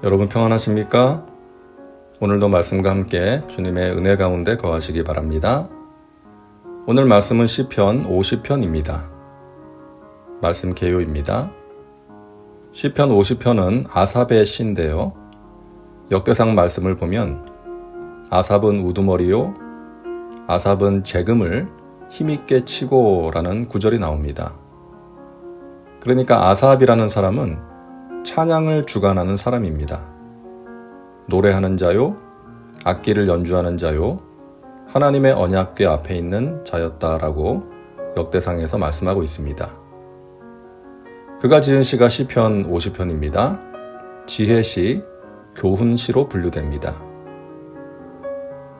여러분 평안하십니까? 오늘도 말씀과 함께 주님의 은혜 가운데 거하시기 바랍니다. 오늘 말씀은 시편 50편입니다. 말씀 개요입니다. 시편 50편은 아삽의 시인데요. 역대상 말씀을 보면 아삽은 우두머리요, 아삽은 재금을 힘있게 치고 라는 구절이 나옵니다. 그러니까 아삽이라는 사람은 찬양을 주관하는 사람입니다. 노래하는 자요, 악기를 연주하는 자요, 하나님의 언약궤 앞에 있는 자였다라고 역대상에서 말씀하고 있습니다. 그가 지은 시가 시편 50편입니다. 지혜시, 교훈시로 분류됩니다.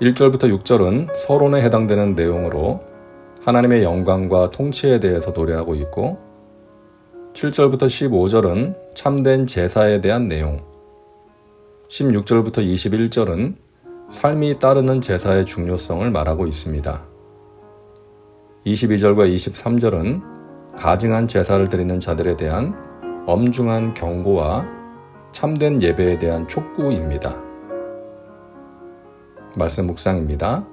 1절부터 6절은 서론에 해당되는 내용으로 하나님의 영광과 통치에 대해서 노래하고 있고 7절부터 15절은 참된 제사에 대한 내용, 16절부터 21절은 삶이 따르는 제사의 중요성을 말하고 있습니다. 22절과 23절은 가증한 제사를 드리는 자들에 대한 엄중한 경고와 참된 예배에 대한 촉구입니다. 말씀 묵상입니다.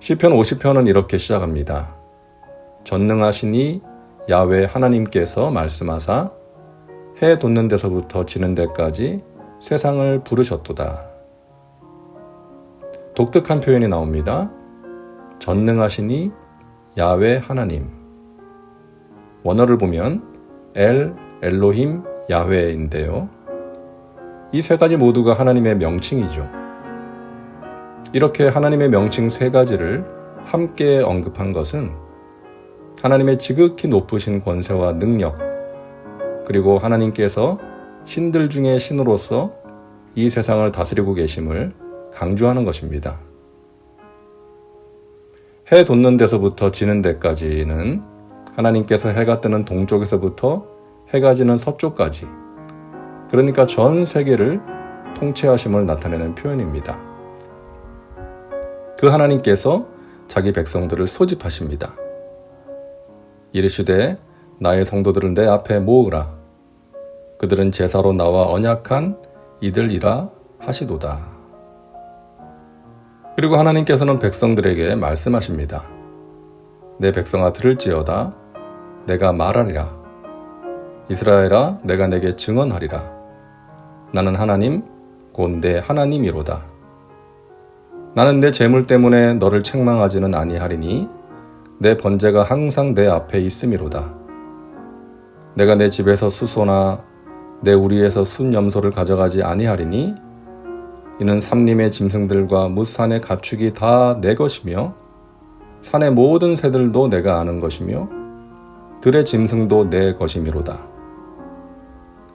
시편 50편은 이렇게 시작합니다. 전능하시니 야훼 하나님께서 말씀하사 해 돋는 데서부터 지는 데까지 세상을 부르셨도다. 독특한 표현이 나옵니다. 전능하시니 야훼 하나님. 원어를 보면 엘로힘 야훼인데요. 이 세 가지 모두가 하나님의 명칭이죠. 이렇게 하나님의 명칭 세 가지를 함께 언급한 것은 하나님의 지극히 높으신 권세와 능력, 그리고 하나님께서 신들 중에 신으로서 이 세상을 다스리고 계심을 강조하는 것입니다. 해 돋는 데서부터 지는 데까지는 하나님께서 해가 뜨는 동쪽에서부터 해가 지는 서쪽까지, 그러니까 전 세계를 통치하심을 나타내는 표현입니다. 그 하나님께서 자기 백성들을 소집하십니다. 이르시되 나의 성도들을 내 앞에 모으라. 그들은 제사로 나와 언약한 이들이라 하시도다. 그리고 하나님께서는 백성들에게 말씀하십니다. 내 백성아 들을지어다. 내가 말하리라. 이스라엘아 내가 내게 증언하리라. 나는 하나님 곧 내 하나님이로다. 나는 내 재물 때문에 너를 책망하지는 아니하리니 내 번제가 항상 내 앞에 있음이로다. 내가 내 집에서 수소나 내 우리에서 순염소를 가져가지 아니하리니 이는 삼림의 짐승들과 뭇산의 가축이 다 내 것이며 산의 모든 새들도 내가 아는 것이며 들의 짐승도 내 것이미로다.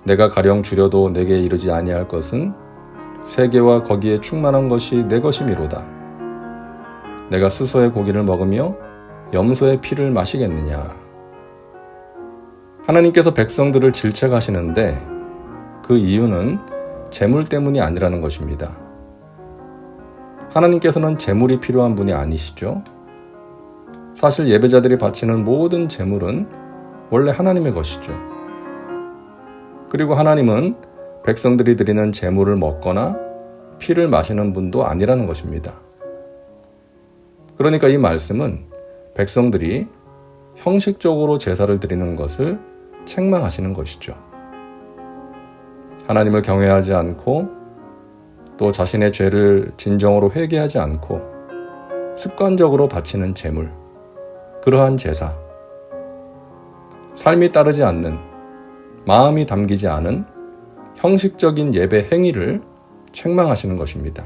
내가 가령 줄여도 내게 이르지 아니할 것은 세계와 거기에 충만한 것이 내 것이미로다. 내가 수소의 고기를 먹으며 염소의 피를 마시겠느냐. 하나님께서 백성들을 질책하시는데 그 이유는 재물 때문이 아니라는 것입니다. 하나님께서는 재물이 필요한 분이 아니시죠. 사실 예배자들이 바치는 모든 재물은 원래 하나님의 것이죠. 그리고 하나님은 백성들이 드리는 재물을 먹거나 피를 마시는 분도 아니라는 것입니다. 그러니까 이 말씀은 백성들이 형식적으로 제사를 드리는 것을 책망하시는 것이죠. 하나님을 경외하지 않고 또 자신의 죄를 진정으로 회개하지 않고 습관적으로 바치는 제물, 그러한 제사, 삶이 따르지 않는, 마음이 담기지 않은 형식적인 예배 행위를 책망하시는 것입니다.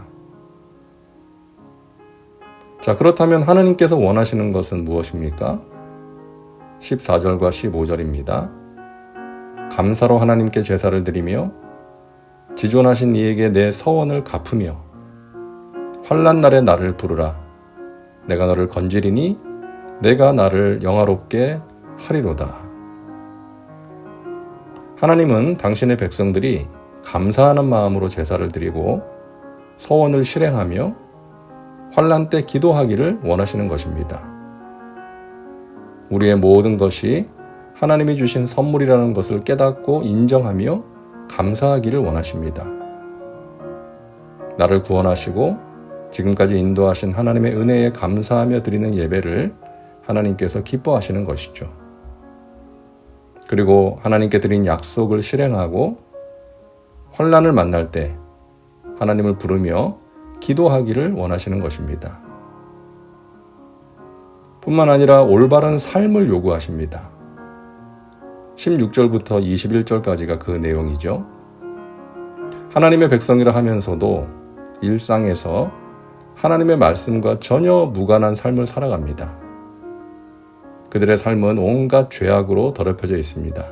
자, 그렇다면 하나님께서 원하시는 것은 무엇입니까? 14절과 15절입니다. 감사로 하나님께 제사를 드리며 지존하신 이에게 내 서원을 갚으며 환난 날에 나를 부르라. 내가 너를 건지리니 내가 나를 영화롭게 하리로다. 하나님은 당신의 백성들이 감사하는 마음으로 제사를 드리고 서원을 실행하며 환난 때 기도하기를 원하시는 것입니다. 우리의 모든 것이 하나님이 주신 선물이라는 것을 깨닫고 인정하며 감사하기를 원하십니다. 나를 구원하시고 지금까지 인도하신 하나님의 은혜에 감사하며 드리는 예배를 하나님께서 기뻐하시는 것이죠. 그리고 하나님께 드린 약속을 실행하고 환난을 만날 때 하나님을 부르며 기도하기를 원하시는 것입니다. 뿐만 아니라 올바른 삶을 요구하십니다. 16절부터 21절까지가 그 내용이죠. 하나님의 백성이라 하면서도 일상에서 하나님의 말씀과 전혀 무관한 삶을 살아갑니다. 그들의 삶은 온갖 죄악으로 더럽혀져 있습니다.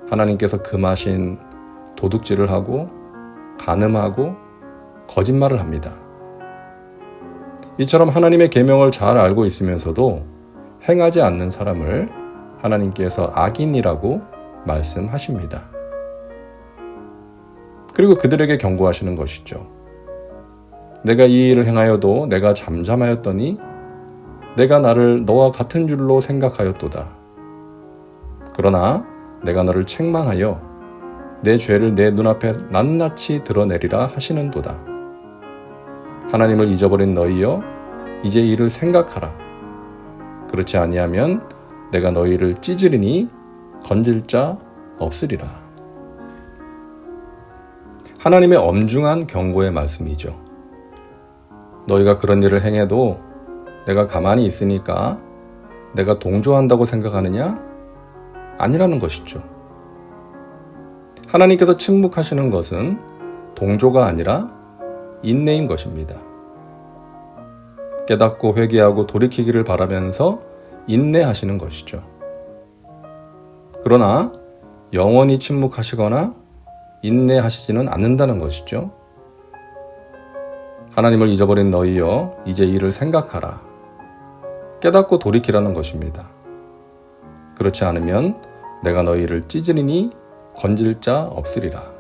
하나님께서 금하신 도둑질을 하고 간음하고 거짓말을 합니다. 이처럼 하나님의 계명을 잘 알고 있으면서도 행하지 않는 사람을 하나님께서 악인이라고 말씀하십니다. 그리고 그들에게 경고하시는 것이죠. 내가 이 일을 행하여도 내가 잠잠하였더니 내가 나를 너와 같은 줄로 생각하였도다. 그러나 내가 너를 책망하여 내 죄를 내 눈앞에 낱낱이 드러내리라 하시는도다. 하나님을 잊어버린 너희여, 이제 이를 생각하라. 그렇지 아니하면 내가 너희를 찢으리니 건질 자 없으리라. 하나님의 엄중한 경고의 말씀이죠. 너희가 그런 일을 행해도 내가 가만히 있으니까 내가 동조한다고 생각하느냐? 아니라는 것이죠. 하나님께서 침묵하시는 것은 동조가 아니라 인내인 것입니다. 깨닫고 회개하고 돌이키기를 바라면서 인내하시는 것이죠. 그러나 영원히 침묵하시거나 인내하시지는 않는다는 것이죠. 하나님을 잊어버린 너희여, 이제 이를 생각하라. 깨닫고 돌이키라는 것입니다. 그렇지 않으면 내가 너희를 찢으리니 건질 자 없으리라.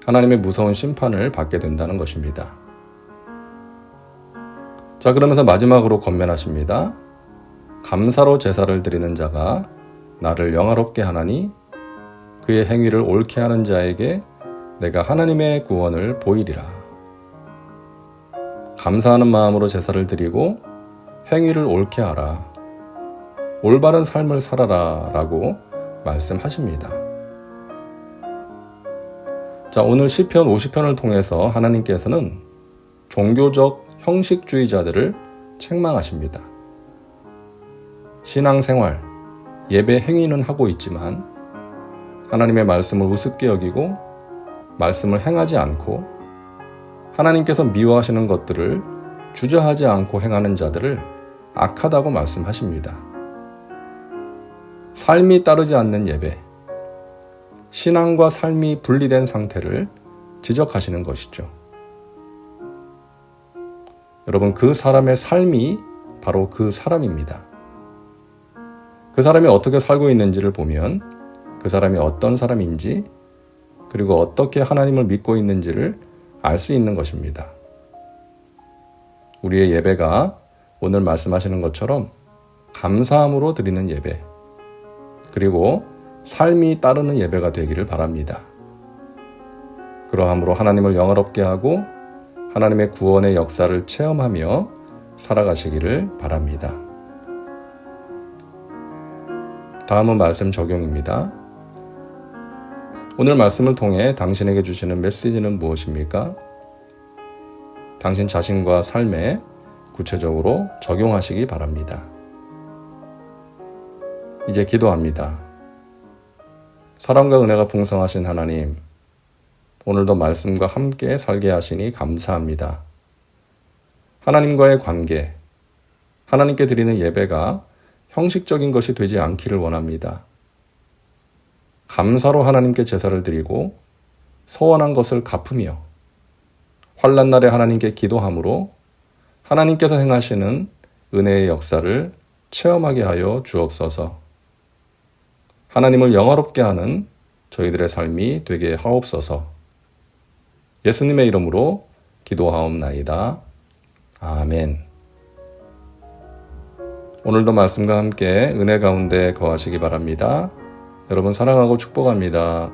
하나님의 무서운 심판을 받게 된다는 것입니다. 자, 그러면서 마지막으로 권면하십니다. 감사로 제사를 드리는 자가 나를 영화롭게 하나니 그의 행위를 옳게 하는 자에게 내가 하나님의 구원을 보이리라. 감사하는 마음으로 제사를 드리고 행위를 옳게 하라. 올바른 삶을 살아라 라고 말씀하십니다. 자, 오늘 시편 50편을 통해서 하나님께서는 종교적 형식주의자들을 책망하십니다. 신앙생활, 예배 행위는 하고 있지만 하나님의 말씀을 우습게 여기고 말씀을 행하지 않고 하나님께서 미워하시는 것들을 주저하지 않고 행하는 자들을 악하다고 말씀하십니다. 삶이 따르지 않는 예배, 신앙과 삶이 분리된 상태를 지적하시는 것이죠. 여러분, 그 사람의 삶이 바로 그 사람입니다. 그 사람이 어떻게 살고 있는지를 보면 그 사람이 어떤 사람인지 그리고 어떻게 하나님을 믿고 있는지를 알 수 있는 것입니다. 우리의 예배가 오늘 말씀하시는 것처럼 감사함으로 드리는 예배, 그리고 삶이 따르는 예배가 되기를 바랍니다. 그러함으로 하나님을 영화롭게 하고 하나님의 구원의 역사를 체험하며 살아가시기를 바랍니다. 다음은 말씀 적용입니다. 오늘 말씀을 통해 당신에게 주시는 메시지는 무엇입니까? 당신 자신과 삶에 구체적으로 적용하시기 바랍니다. 이제 기도합니다. 사랑과 은혜가 풍성하신 하나님, 오늘도 말씀과 함께 살게 하시니 감사합니다. 하나님과의 관계, 하나님께 드리는 예배가 형식적인 것이 되지 않기를 원합니다. 감사로 하나님께 제사를 드리고 소원한 것을 갚으며 환난 날에 하나님께 기도함으로 하나님께서 행하시는 은혜의 역사를 체험하게 하여 주옵소서. 하나님을 영화롭게 하는 저희들의 삶이 되게 하옵소서. 예수님의 이름으로 기도하옵나이다. 아멘. 오늘도 말씀과 함께 은혜 가운데 거하시기 바랍니다. 여러분 사랑하고 축복합니다.